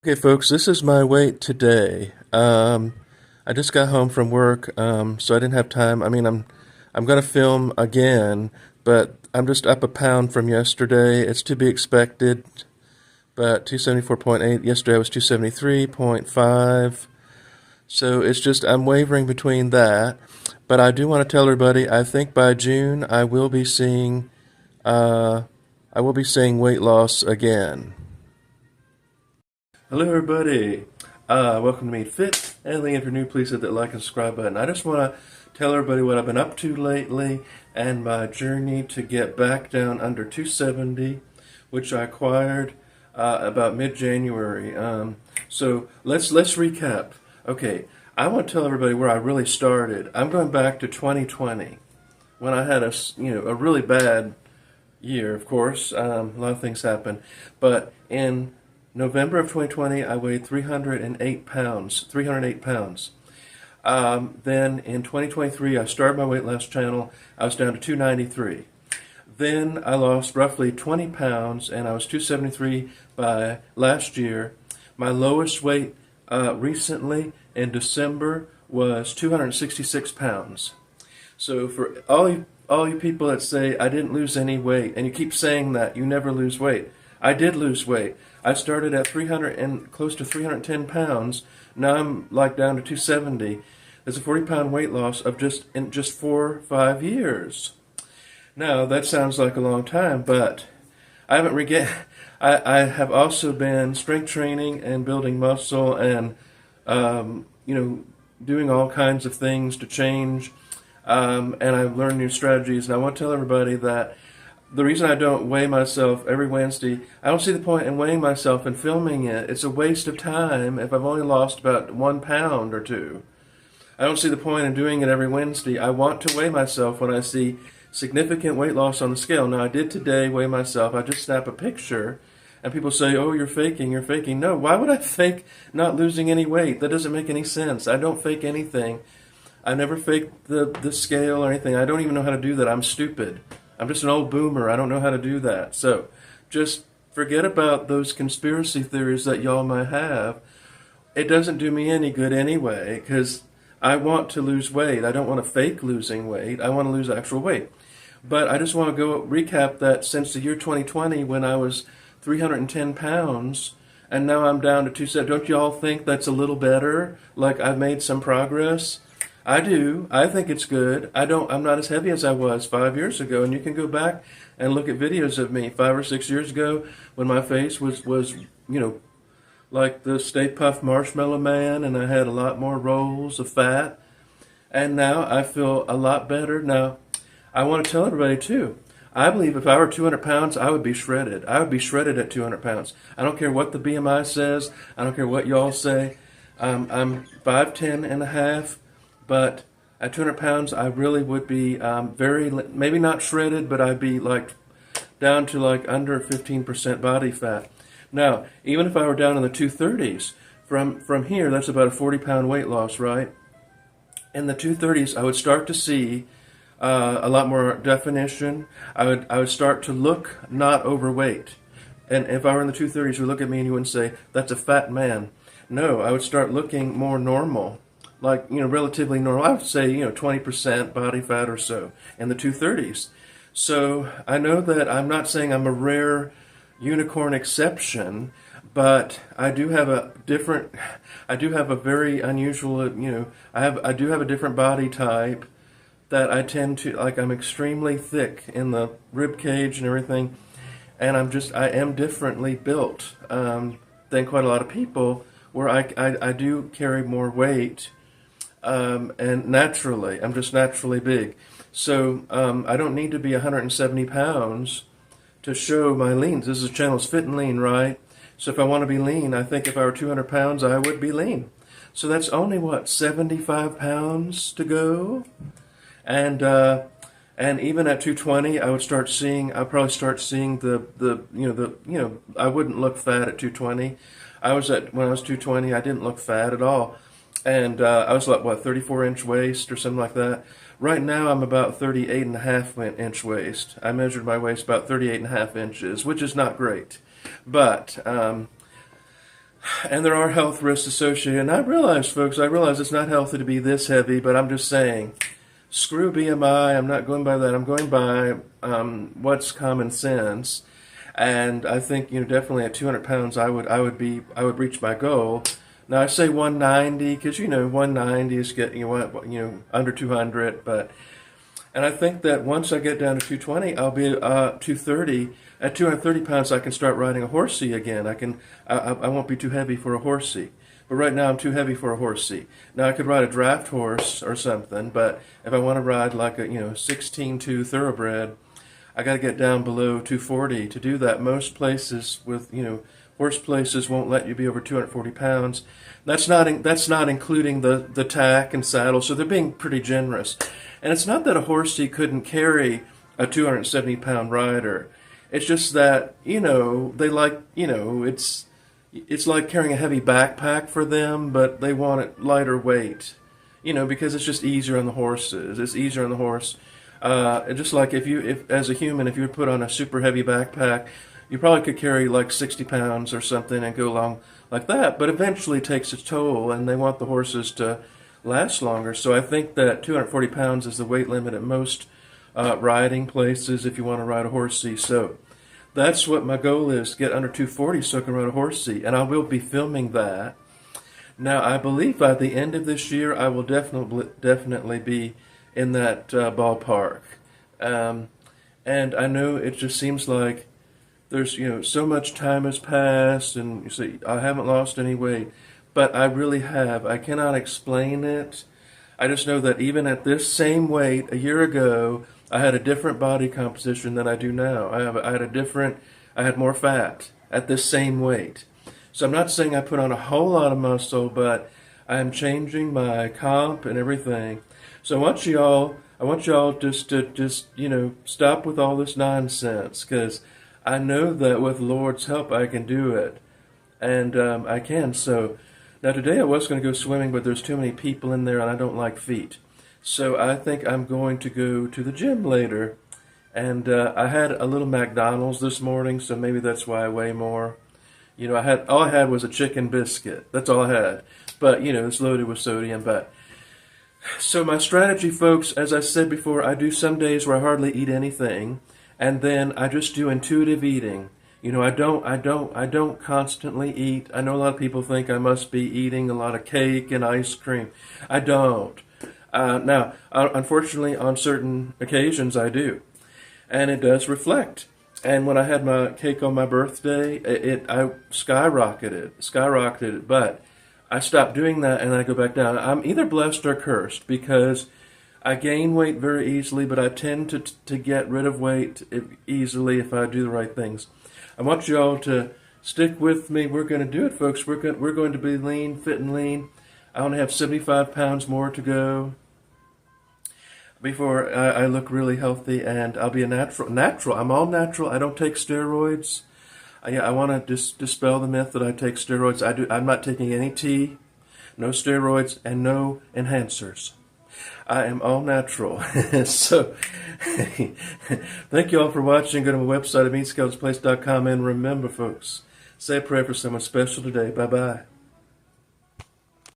Okay, folks, this is my weight today. I just got home from work, so I didn't have time. I'm gonna film again, but I'm just up a pound from yesterday. It's to be expected, but 274.8. Yesterday I was 273.5. So it's just I'm wavering between that. But I do want to tell everybody, I think by June uh, I will be seeing weight loss again. Hello, everybody. Welcome to Meet Fit. And if you're new, please hit that like and subscribe button. I just want to tell everybody what I've been up to lately and my journey to get back down under 270, which I acquired about mid-January. So let's recap. Okay, I want to tell everybody where I really started. I'm going back to 2020 when I had a really bad year. Of course, a lot of things happened, but in November of 2020, I weighed 308 pounds. 308 pounds. Then in 2023, I started my weight loss channel. I was down to 293. Then I lost roughly 20 pounds, and I was 273 by last year. My lowest weight recently in December was 266 pounds. So for all you people that say I didn't lose any weight, and you keep saying that you never lose weight, I did lose weight. I started at 300 and close to 310 pounds. Now I'm like down to 270. There's a 40-pound weight loss of in just 4 or 5 years. Now that sounds like a long time, but I haven't regained. I have also been strength training and building muscle and doing all kinds of things to change. And I've learned new strategies. And I want to tell everybody that the reason I don't weigh myself every Wednesday, I don't see the point in weighing myself and filming it. It's a waste of time if I've only lost about 1 pound or 2. I don't see the point in doing it every Wednesday. I want to weigh myself when I see significant weight loss on the scale. Now, I did today weigh myself. I just snap a picture, and people say, oh, you're faking, you're faking. No, why would I fake not losing any weight? That doesn't make any sense. I don't fake anything. I never fake the scale or anything. I don't even know how to do that. I'm stupid. I'm just an old boomer. I don't know how to do that. So just forget about those conspiracy theories that y'all might have. It doesn't do me any good anyway, because I want to lose weight. I don't want to fake losing weight. I want to lose actual weight. But I just want to go recap that since the year 2020, when I was 310 pounds, and now I'm down to 270. Don't y'all think that's a little better? Like I've made some progress? I do. I think it's good. I'm not as heavy as I was 5 years ago, and you can go back and look at videos of me 5 or 6 years ago when my face was like the Stay Puft Marshmallow Man, and I had a lot more rolls of fat. And now I feel a lot better. Now, I want to tell everybody too, I believe if I were 200 pounds, I would be shredded. I would be shredded at 200 pounds. I don't care what the BMI says. I don't care what y'all say. I'm 5'10 and a half. But at 200 pounds, I really would be maybe not shredded, but I'd be like down to like under 15% body fat. Now, even if I were down in the 230s, from here, that's about a 40-pound weight loss, right? In the 230s, I would start to see a lot more definition. I would start to look not overweight. And if I were in the 230s, you would look at me and you wouldn't say, that's a fat man. No, I would start looking more normal. Like, relatively normal. I would say, 20% body fat or so in the 230s. So I know that I'm not saying I'm a rare unicorn exception, but I do have a very unusual, I do have a different body type that I tend to, like I'm extremely thick in the rib cage and everything, and I am differently built than quite a lot of people, where I do carry more weight. And naturally, I'm just naturally big. So I don't need to be 170 pounds to show my lean. This channel's Fit and Lean, right? So if I want to be lean, I think if I were 200 pounds, I would be lean. So that's only, 75 pounds to go? And even at 220, I'll probably start seeing I wouldn't look fat at 220. When I was 220, I didn't look fat at all. And I was like, 34-inch waist or something like that. Right now, I'm about 38.5-inch waist. I measured my waist about 38.5 inches, which is not great. But And there are health risks associated. And I realize, folks, it's not healthy to be this heavy, but I'm just saying, screw BMI. I'm not going by that. I'm going by what's common sense. And I think, definitely at 200 pounds, I would reach my goal. Now I say 190 because 190 is getting under 200, and I think that once I get down to 220, I'll be 230. At 230 pounds, I can start riding a horsey again. I won't be too heavy for a horsey. But right now I'm too heavy for a horsey. Now I could ride a draft horse or something, but if I want to ride like a 16-2 thoroughbred, I got to get down below 240 to do that. Most places with horse places won't let you be over 240 pounds. That's not including the tack and saddle, so they're being pretty generous. And it's not that a horsey couldn't carry a 270-pound rider. It's just that they like it's like carrying a heavy backpack for them, but they want it lighter weight. Because it's just easier on the horses. It's easier on the horse. Just like if as a human, if you would put on a super heavy backpack, you probably could carry like 60 pounds or something and go along like that, but eventually it takes its toll, and they want the horses to last longer. So I think that 240 pounds is the weight limit at most riding places if you want to ride a horsey. So that's what my goal is, get under 240 so I can ride a horsey, and I will be filming that. Now I believe by the end of this year I will definitely be in that ballpark. And I know it just seems like there's, so much time has passed, and you see, I haven't lost any weight, but I really have. I cannot explain it. I just know that even at this same weight a year ago, I had a different body composition than I do now. I had more fat at this same weight. So I'm not saying I put on a whole lot of muscle, but I am changing my comp and everything. So I want y'all just to stop with all this nonsense, because I know that with the Lord's help I can do it, and I can. So now today I was going to go swimming, but there's too many people in there and I don't like feet. So I think I'm going to go to the gym later, and I had a little McDonald's this morning, so maybe that's why I weigh more. All I had was a chicken biscuit. That's all I had, but it's loaded with sodium. But so my strategy, folks, as I said before, I do some days where I hardly eat anything. And then I just do intuitive eating. I don't constantly eat. I know a lot of people think I must be eating a lot of cake and ice cream. I don't. Now, unfortunately, on certain occasions I do. And it does reflect. And when I had my cake on my birthday, I skyrocketed. But I stopped doing that and I go back down. I'm either blessed or cursed, because I gain weight very easily, but I tend to get rid of weight easily if I do the right things. I want you all to stick with me. We're going to do it, folks. We're going to be lean, fit and lean. I only have 75 pounds more to go before I look really healthy, and I'll be a natural. I'm all natural. I don't take steroids. I want to dispel the myth that I take steroids. I'm not taking any tea, no steroids, and no enhancers. I am all natural. So, thank you all for watching. Go to my website at meatskeletsplace.com, and remember, folks, say a prayer for someone special today. Bye-bye.